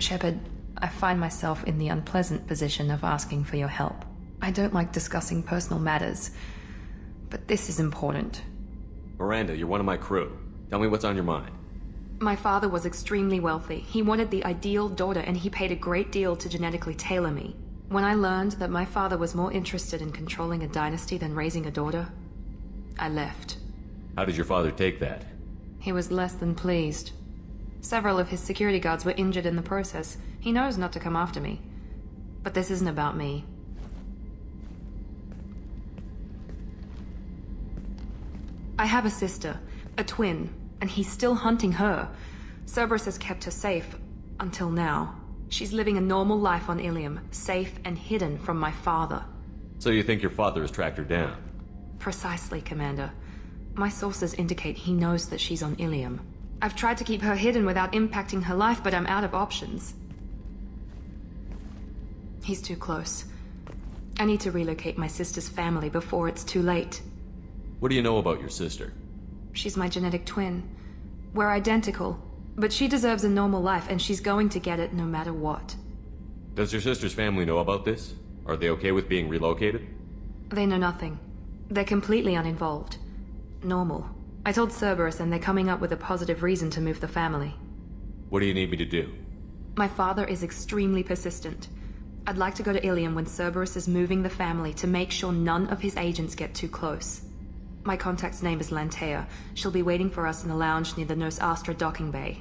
Shepard, I find myself in the unpleasant position of asking for your help. I don't like discussing personal matters, but this is important. Miranda, you're one of my crew. Tell me what's on your mind. My father was extremely wealthy. He wanted the ideal daughter, and he paid a great deal to genetically tailor me. When I learned that my father was more interested in controlling a dynasty than raising a daughter, I left. How did your father take that? He was less than pleased. Several of his security guards were injured in the process. He knows not to come after me. But this isn't about me. I have a sister, a twin, and he's still hunting her. Cerberus has kept her safe, until now. She's living a normal life on Ilium, safe and hidden from my father. So you think your father has tracked her down? Precisely, Commander. My sources indicate he knows that she's on Ilium. I've tried to keep her hidden without impacting her life, but I'm out of options. He's too close. I need to relocate my sister's family before it's too late. What do you know about your sister? She's my genetic twin. We're identical, but she deserves a normal life, and she's going to get it no matter what. Does your sister's family know about this? Are they okay with being relocated? They know nothing. They're completely uninvolved. Normal. I told Cerberus, and they're coming up with a positive reason to move the family. What do you need me to do? My father is extremely persistent. I'd like to go to Ilium when Cerberus is moving the family to make sure none of his agents get too close. My contact's name is Lantea. She'll be waiting for us in the lounge near the Nos Astra docking bay.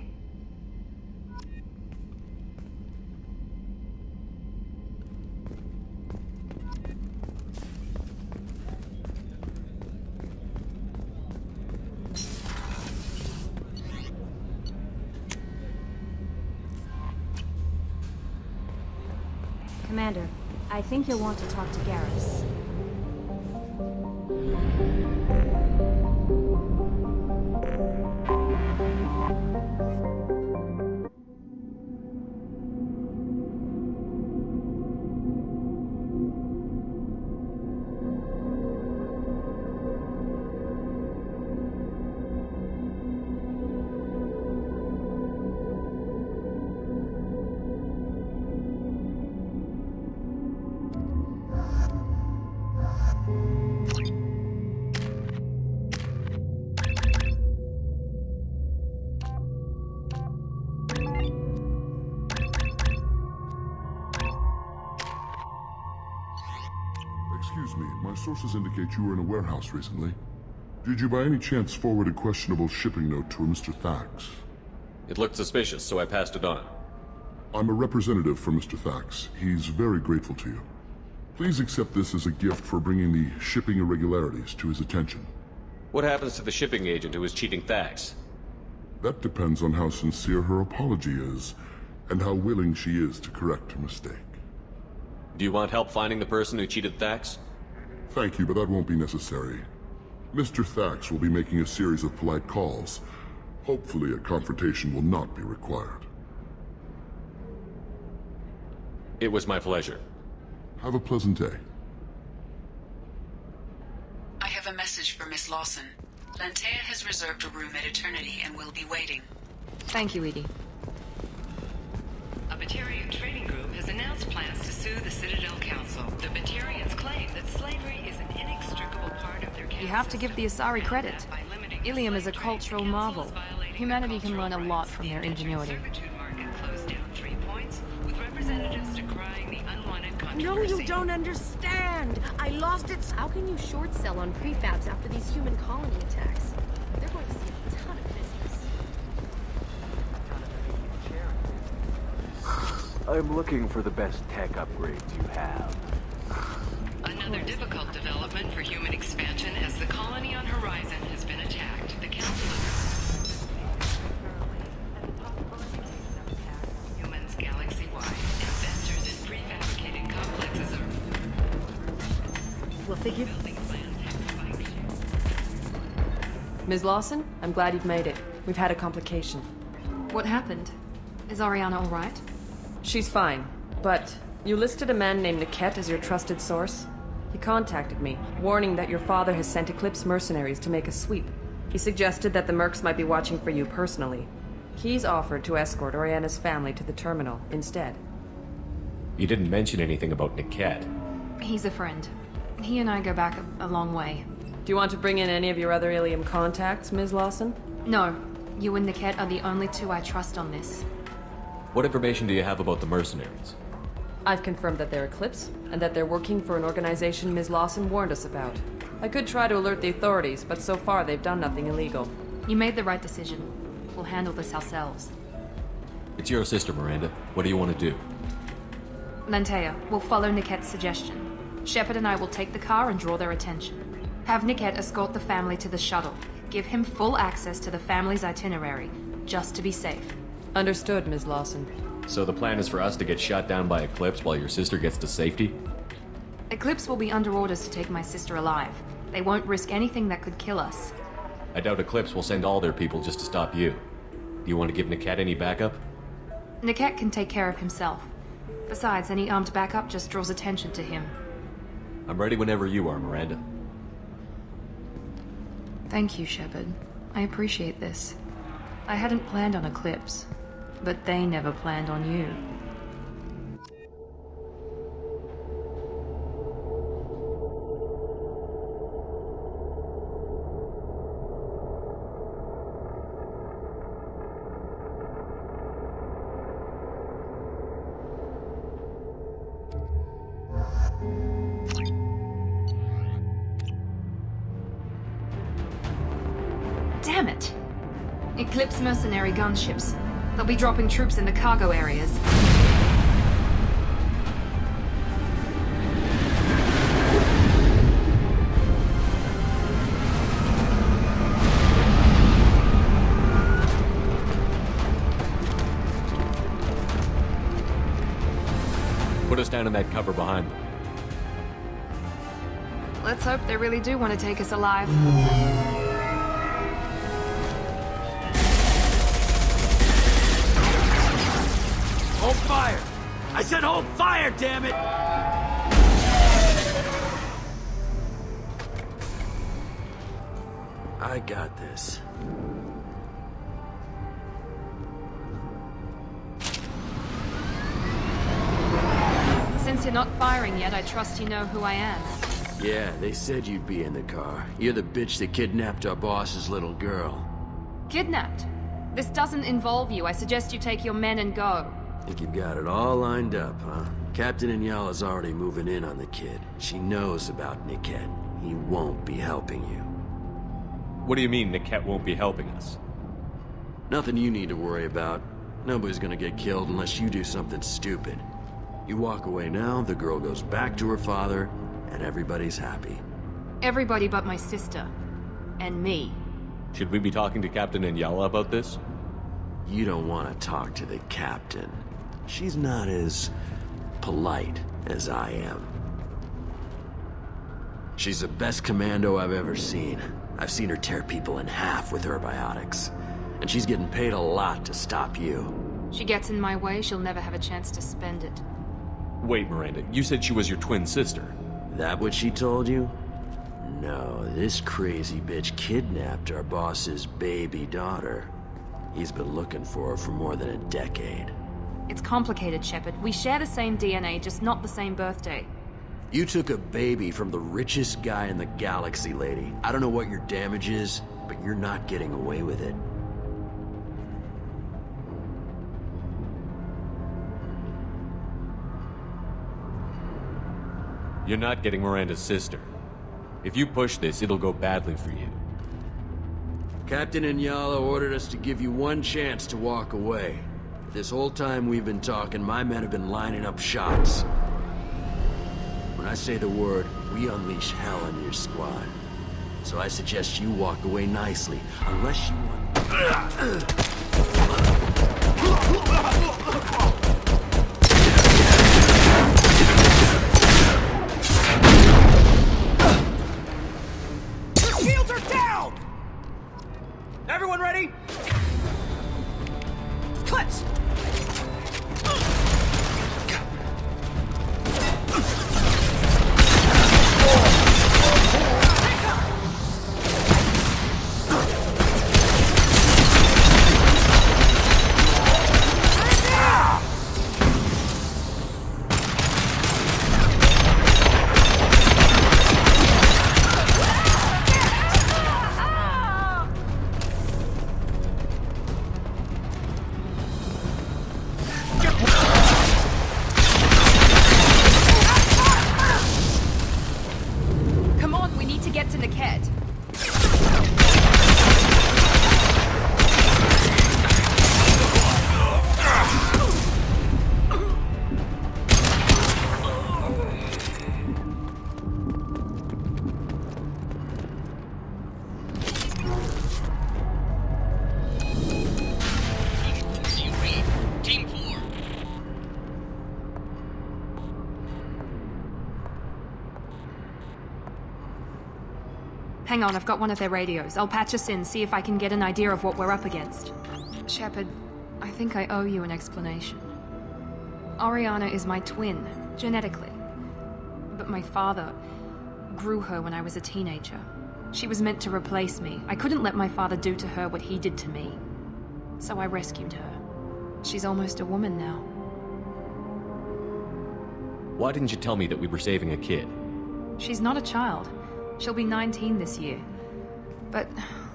Commander, I think you'll want to talk to Garrus. Excuse me, my sources indicate you were in a warehouse recently. Did you by any chance forward a questionable shipping note to a Mr. Thax? It looked suspicious, so I passed it on. I'm a representative for Mr. Thax. He's very grateful to you. Please accept this as a gift for bringing the shipping irregularities to his attention. What happens to the shipping agent who is cheating Thax? That depends on how sincere her apology is, and how willing she is to correct her mistake. Do you want help finding the person who cheated Thax? Thank you, but that won't be necessary. Mr. Thax will be making a series of polite calls. Hopefully a confrontation will not be required. It was my pleasure. Have a pleasant day. I have a message for Miss Lawson. Lantea has reserved a room at Eternity and will be waiting. Thank you, Edie. A Batarian trading group has announced plans to sue the Citadel Council. The Batarians claim that slavery is an inextricable part of their You have to give the Asari credit. Ilium is a cultural marvel. Humanity can learn a lot from their ingenuity. No, you don't understand! I lost it. How can you short sell on prefabs after these human colony attacks? They're going to see a ton of business. I'm looking for the best tech upgrades you have. Another difficult development for human expansion as the colony on Horizon has been attacked. The Council of humans galaxy-wide. Investors in prefabricated complexes are We'll figure... building plans have spiked. Ms. Lawson, I'm glad you've made it. We've had a complication. What happened? Is Ariana all right? She's fine, but you listed a man named Niket as your trusted source. He contacted me, warning that your father has sent Eclipse mercenaries to make a sweep. He suggested that the mercs might be watching for you personally. He's offered to escort Oriana's family to the terminal instead. You didn't mention anything about Niket. He's a friend. He and I go back a long way. Do you want to bring in any of your other Ilium contacts, Ms. Lawson? No, you and Niket are the only two I trust on this. What information do you have about the mercenaries? I've confirmed that they're Eclipse, and that they're working for an organization Ms. Lawson warned us about. I could try to alert the authorities, but so far they've done nothing illegal. You made the right decision. We'll handle this ourselves. It's your sister, Miranda. What do you want to do? Lantea, we'll follow Niket's suggestion. Shepard and I will take the car and draw their attention. Have Niket escort the family to the shuttle. Give him full access to the family's itinerary, just to be safe. Understood, Ms. Lawson. So the plan is for us to get shot down by Eclipse while your sister gets to safety? Eclipse will be under orders to take my sister alive. They won't risk anything that could kill us. I doubt Eclipse will send all their people just to stop you. Do you want to give Niket any backup? Niket can take care of himself. Besides, any armed backup just draws attention to him. I'm ready whenever you are, Miranda. Thank you, Shepard. I appreciate this. I hadn't planned on Eclipse, but they never planned on you. Damn it! Eclipse mercenary gunships. They'll be dropping troops in the cargo areas. Put us down in that cover behind them. Let's hope they really do want to take us alive. Hold fire! I said hold fire, damn it! I got this. Since you're not firing yet, I trust you know who I am. Yeah, they said you'd be in the car. You're the bitch that kidnapped our boss's little girl. Kidnapped? This doesn't involve you. I suggest you take your men and go. Think you've got it all lined up, huh? Captain Inyala's already moving in on the kid. She knows about Niket. He won't be helping you. What do you mean Niket won't be helping us? Nothing you need to worry about. Nobody's gonna get killed unless you do something stupid. You walk away now, the girl goes back to her father, and everybody's happy. Everybody but my sister. And me. Should we be talking to Captain Inyala about this? You don't want to talk to the captain. She's not as polite as I am. She's the best commando I've ever seen. I've seen her tear people in half with her biotics. And she's getting paid a lot to stop you. She gets in my way, she'll never have a chance to spend it. Wait, Miranda, you said she was your twin sister. That what she told you? No, this crazy bitch kidnapped our boss's baby daughter. He's been looking for her for more than a decade. It's complicated, Shepard. We share the same DNA, just not the same birthday. You took a baby from the richest guy in the galaxy, lady. I don't know what your damage is, but you're not getting away with it. You're not getting Miranda's sister. If you push this, it'll go badly for you. Captain Inyala ordered us to give you one chance to walk away. This whole time we've been talking, my men have been lining up shots. When I say the word, we unleash hell on your squad. So I suggest you walk away nicely, unless you want... Shields are down! Everyone ready? Clips! Niket. Team 4. Hang on, I've got one of their radios. I'll patch us in, see if I can get an idea of what we're up against. Shepard, I think I owe you an explanation. Oriana is my twin, genetically. But my father grew her when I was a teenager. She was meant to replace me. I couldn't let my father do to her what he did to me. So I rescued her. She's almost a woman now. Why didn't you tell me that we were saving a kid? She's not a child. She'll be 19 this year. But,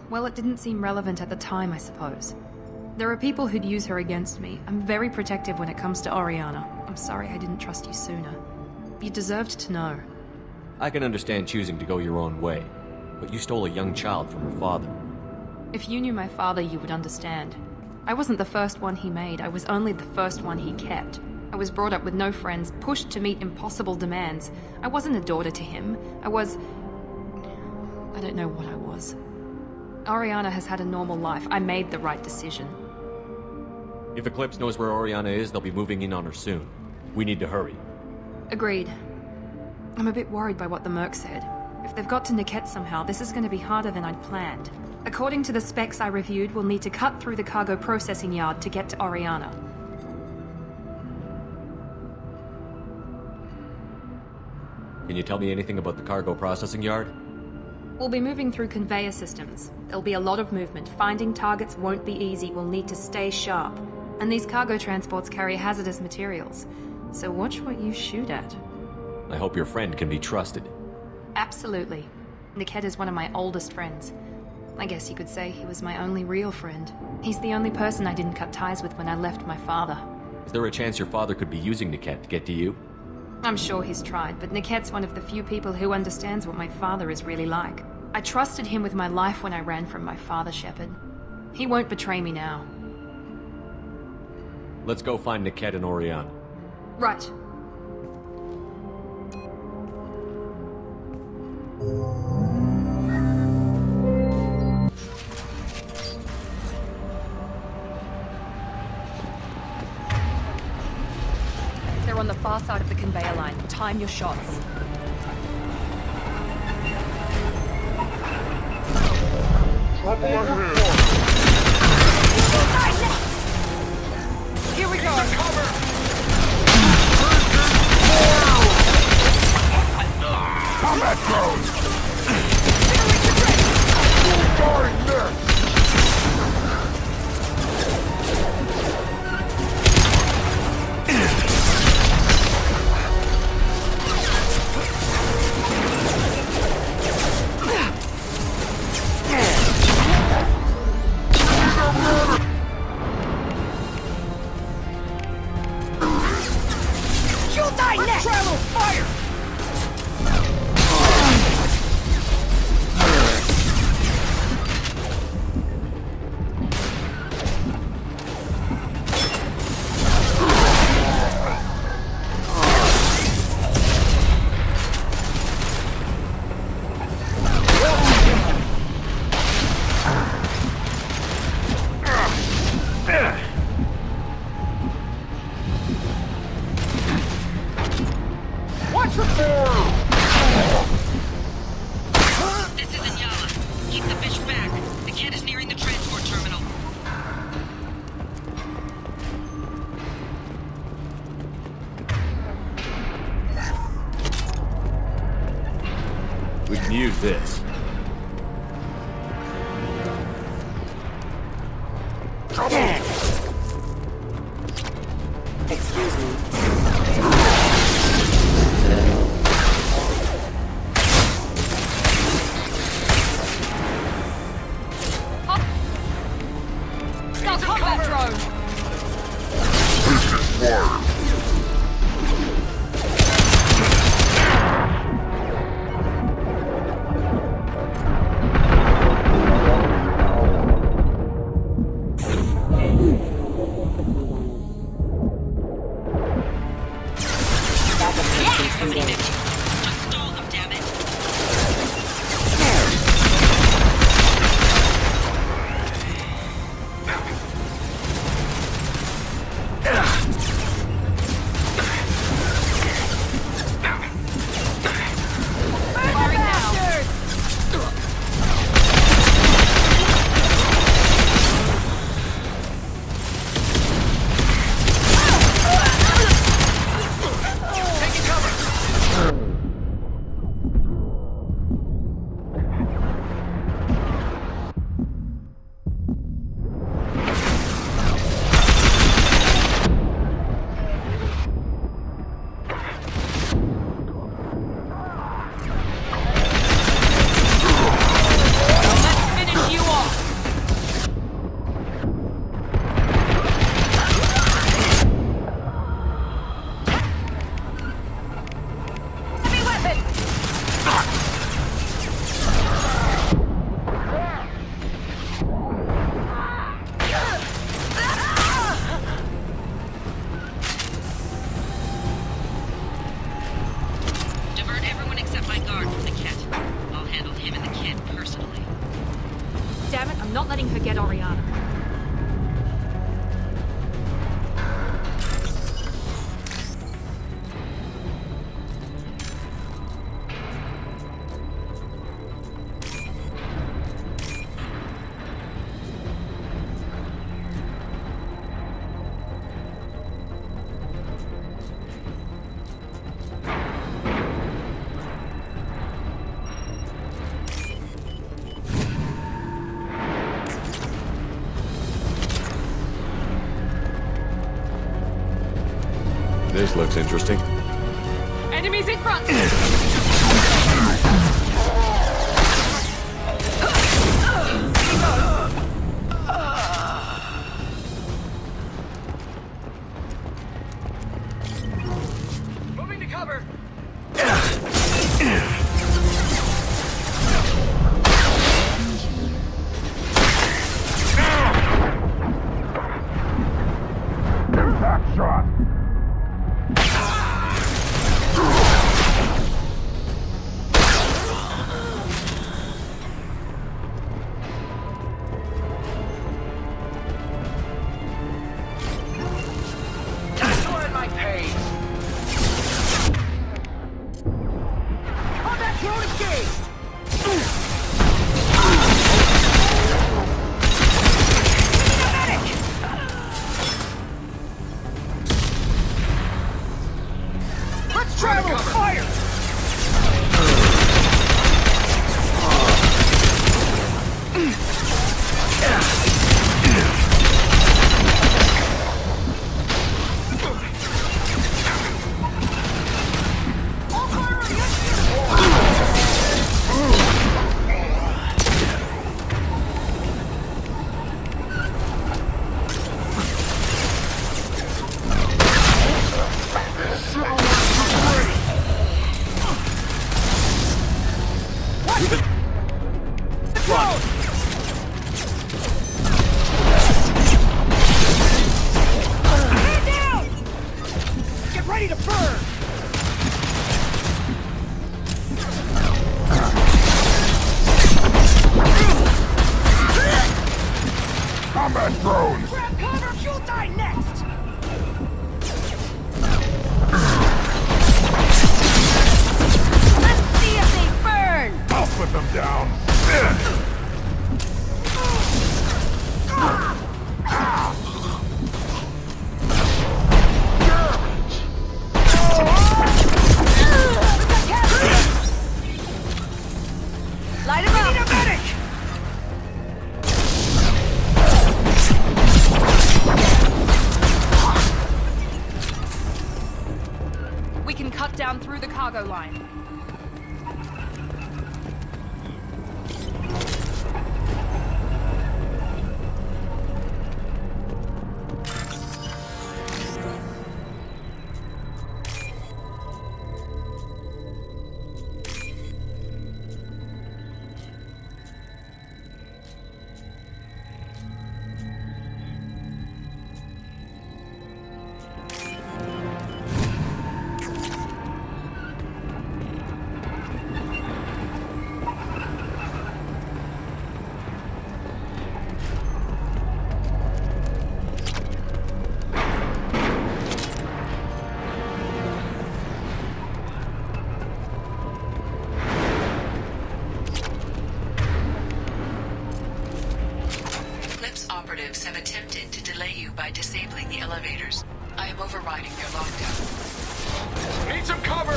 well, it didn't seem relevant at the time, I suppose. There are people who'd use her against me. I'm very protective when it comes to Oriana. I'm sorry I didn't trust you sooner. You deserved to know. I can understand choosing to go your own way, but you stole a young child from her father. If you knew my father, you would understand. I wasn't the first one he made. I was only the first one he kept. I was brought up with no friends, pushed to meet impossible demands. I wasn't a daughter to him. I don't know what I was. Oriana has had a normal life. I made the right decision. If Eclipse knows where Oriana is, they'll be moving in on her soon. We need to hurry. Agreed. I'm a bit worried by what the Merc said. If they've got to Niket somehow, this is going to be harder than I'd planned. According to the specs I reviewed, we'll need to cut through the cargo processing yard to get to Oriana. Can you tell me anything about the cargo processing yard? We'll be moving through conveyor systems. There'll be a lot of movement. Finding targets won't be easy. We'll need to stay sharp. And these cargo transports carry hazardous materials. So watch what you shoot at. I hope your friend can be trusted. Absolutely. Niket is one of my oldest friends. I guess you could say he was my only real friend. He's the only person I didn't cut ties with when I left my father. Is there a chance your father could be using Niket to get to you? I'm sure he's tried, but Niket's one of the few people who understands what my father is really like. I trusted him with my life when I ran from my father, Shepard. He won't betray me now. Let's go find Niket and Oriana. Right. They're on the far side of the conveyor line. Time your shots. Here we go. Combat drone! Guarding this! You'll die next! Travel fire! Watch the door! This is Inyala. Keep the fish back. The kid is nearing the transport terminal. We can use this. Excuse me. Stop combat drone! Divert everyone except my guard from the kit. I'll handle him and the kid personally. Damn it, I'm not letting her get Oriana. This looks interesting. Enemies in front! Moving to cover! Impact shot! Travel! Fire! Ready to burn! Combat drones! Grab cover! You'll die next! Let's see if they burn! I'll put them down! Light him up! We need a medic! We can cut down through the cargo line. Operatives have attempted to delay you by disabling the elevators. I am overriding their lockdown. Need some cover!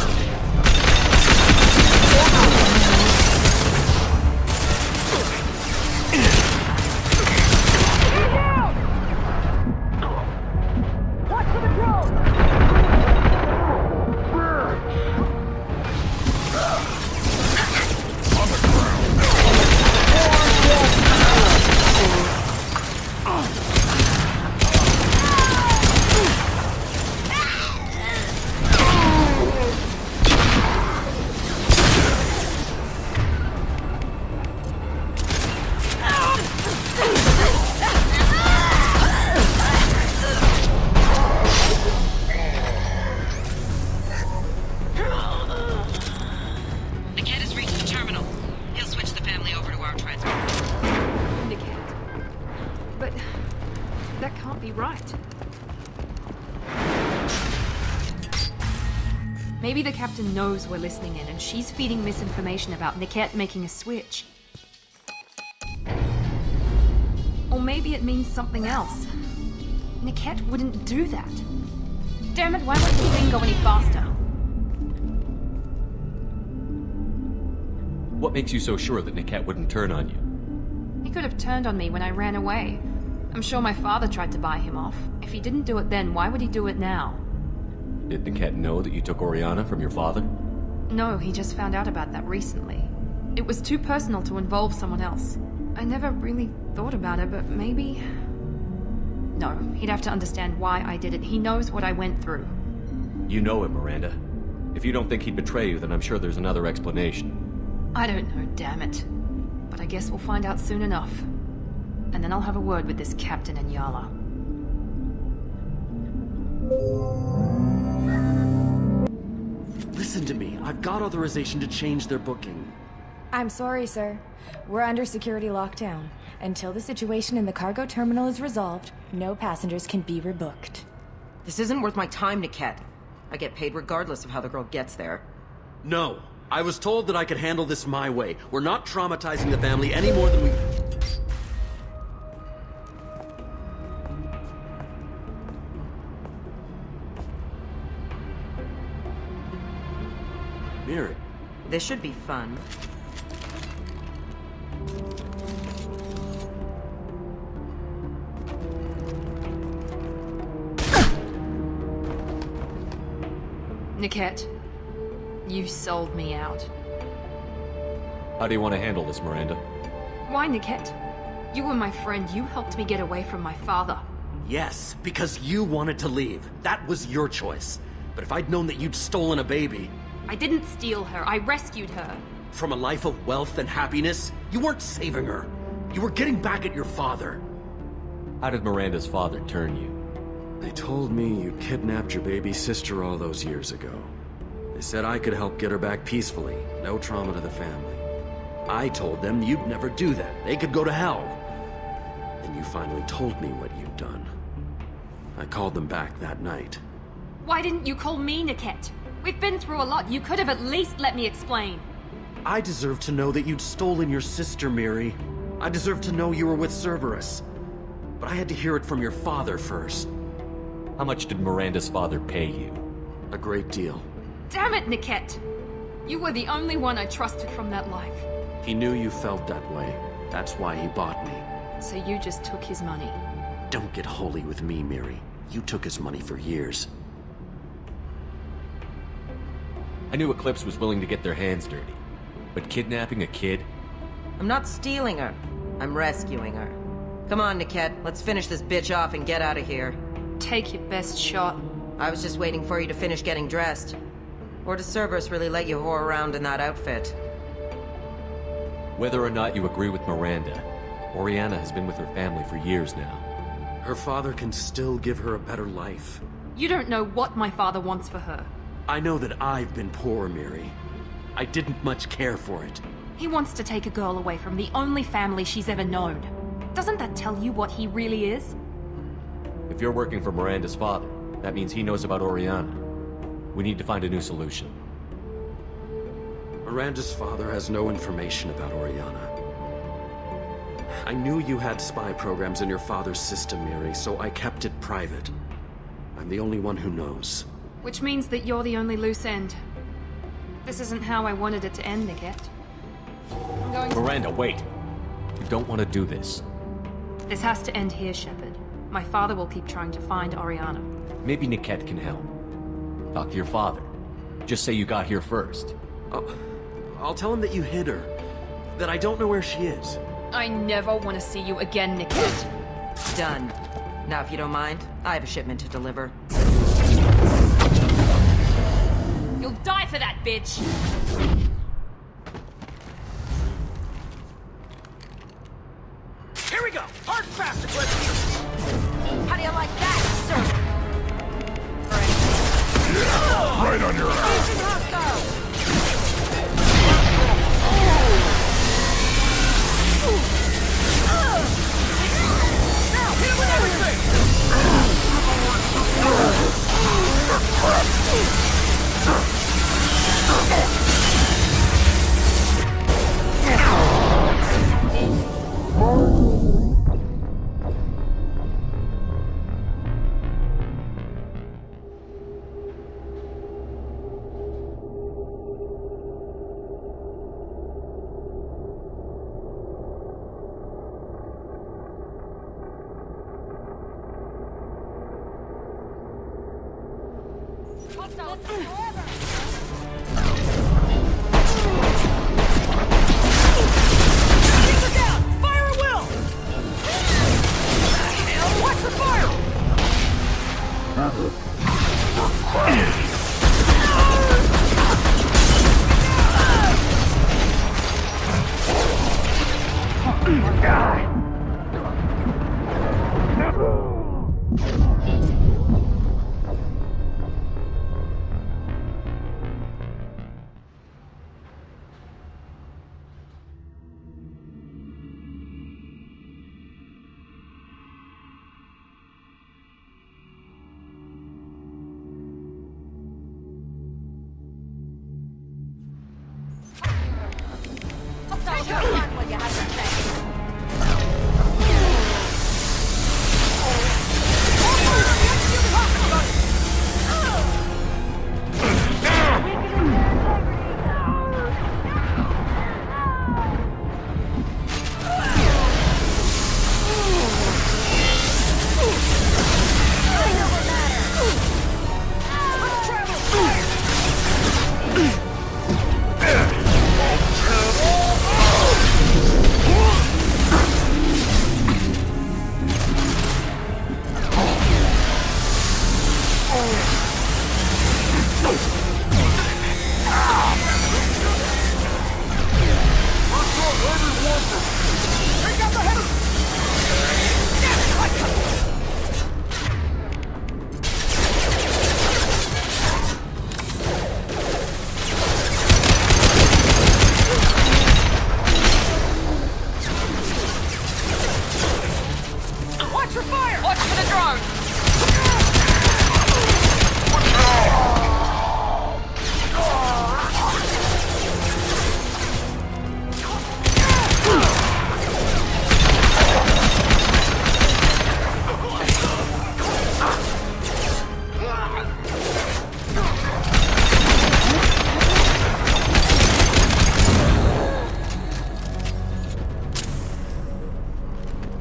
family over to our transport. Niket. But that can't be right. Maybe the captain knows we're listening in and she's feeding misinformation about Niket making a switch. Or maybe it means something else. Niket wouldn't do that. Damn it, why won't the thing go any faster? What makes you so sure that Niket wouldn't turn on you? He could have turned on me when I ran away. I'm sure my father tried to buy him off. If he didn't do it then, why would he do it now? Did Niket know that you took Oriana from your father? No, he just found out about that recently. It was too personal to involve someone else. I never really thought about it, but maybe... No, he'd have to understand why I did it. He knows what I went through. You know him, Miranda. If you don't think he'd betray you, then I'm sure there's another explanation. I don't know, damn it. But I guess we'll find out soon enough. And then I'll have a word with this Captain Anyala. Listen to me. I've got authorization to change their booking. I'm sorry, sir. We're under security lockdown. Until the situation in the cargo terminal is resolved, no passengers can be rebooked. This isn't worth my time, Niket. I get paid regardless of how the girl gets there. No. I was told that I could handle this my way. We're not traumatizing the family any more than we... Miri. This should be fun. Niket, you sold me out. How do you want to handle this, Miranda? Why, Niket? You were my friend. You helped me get away from my father. Yes, because you wanted to leave. That was your choice. But if I'd known that you'd stolen a baby... I didn't steal her. I rescued her. From a life of wealth and happiness, you weren't saving her. You were getting back at your father. How did Miranda's father turn you? They told me you kidnapped your baby sister all those years ago. They said I could help get her back peacefully, no trauma to the family. I told them you'd never do that. They could go to hell. Then you finally told me what you'd done. I called them back that night. Why didn't you call me, Niket? We've been through a lot. You could have at least let me explain. I deserve to know that you'd stolen your sister, Miri. I deserve to know you were with Cerberus. But I had to hear it from your father first. How much did Miranda's father pay you? A great deal. Damn it, Niket! You were the only one I trusted from that life. He knew you felt that way. That's why he bought me. So you just took his money. Don't get holy with me, Miri. You took his money for years. I knew Eclipse was willing to get their hands dirty. But kidnapping a kid? I'm not stealing her. I'm rescuing her. Come on, Niket. Let's finish this bitch off and get out of here. Take your best shot. I was just waiting for you to finish getting dressed. Or does Cerberus really let you whore around in that outfit? Whether or not you agree with Miranda, Oriana has been with her family for years now. Her father can still give her a better life. You don't know what my father wants for her. I know that I've been poor, Miri. I didn't much care for it. He wants to take a girl away from the only family she's ever known. Doesn't that tell you what he really is? If you're working for Miranda's father, that means he knows about Oriana. We need to find a new solution. Miranda's father has no information about Oriana. I knew you had spy programs in your father's system, Miri, so I kept it private. I'm the only one who knows. Which means that you're the only loose end. This isn't how I wanted it to end, Niket. I'm going to... Miranda, wait! You don't want to do this. This has to end here, Shepard. My father will keep trying to find Oriana. Maybe Niket can help. Talk to your father. Just say you got here first. I'll tell him that you hid her. That I don't know where she is. I never want to see you again, Niket. Done. Now, if you don't mind, I have a shipment to deliver. You'll die for that, bitch! Here we go! Hard fast equipment! How do you like that, sir? Right on your ass!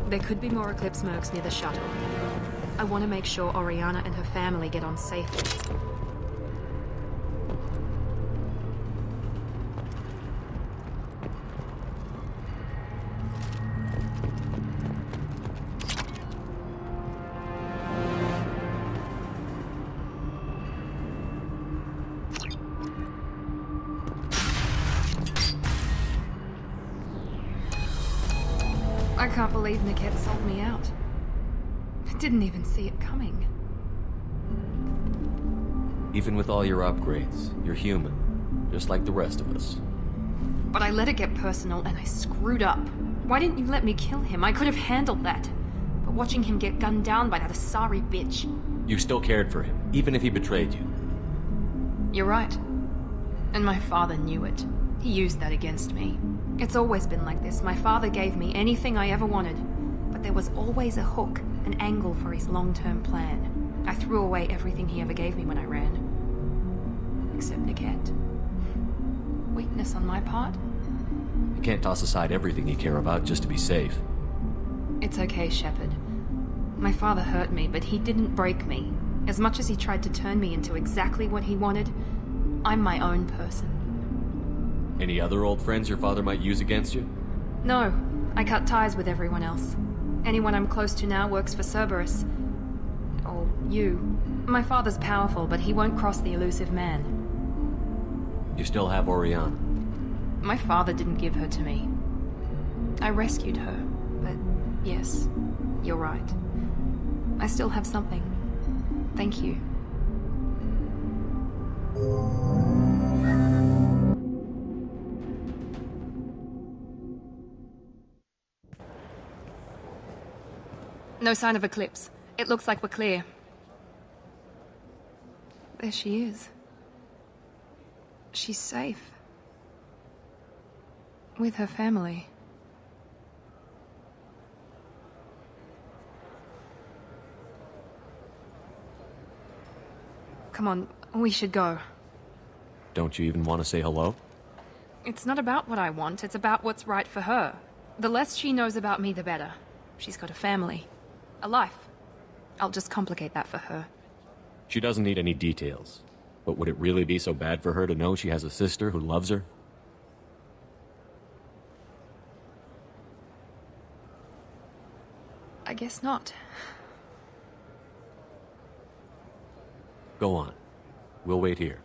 There could be more Eclipse mercs near the shuttle. I want to make sure Oriana and her family get on safely. I can't believe Niket sold me out. I didn't even see it coming. Even with all your upgrades, you're human, just like the rest of us. But I let it get personal and I screwed up. Why didn't you let me kill him? I could have handled that. But watching him get gunned down by that Asari bitch... You still cared for him, even if he betrayed you. You're right. And my father knew it. He used that against me. It's always been like this. My father gave me anything I ever wanted. But there was always a hook, an angle for his long-term plan. I threw away everything he ever gave me when I ran. Except Niket. Weakness on my part? You can't toss aside everything you care about just to be safe. It's okay, Shepard. My father hurt me, but he didn't break me. As much as he tried to turn me into exactly what he wanted, I'm my own person. Any other old friends your father might use against you? No, I cut ties with everyone else. Anyone I'm close to now works for Cerberus. Or you. My father's powerful, but he won't cross the elusive man. You still have Oriana. My father didn't give her to me. I rescued her, but yes, you're right. I still have something. Thank you. No sign of Eclipse. It looks like we're clear. There she is. She's safe. With her family. Come on, we should go. Don't you even want to say hello? It's not about what I want, it's about what's right for her. The less she knows about me, the better. She's got a family. A life. I'll just complicate that for her. She doesn't need any details. But would it really be so bad for her to know she has a sister who loves her? I guess not. Go on. We'll wait here.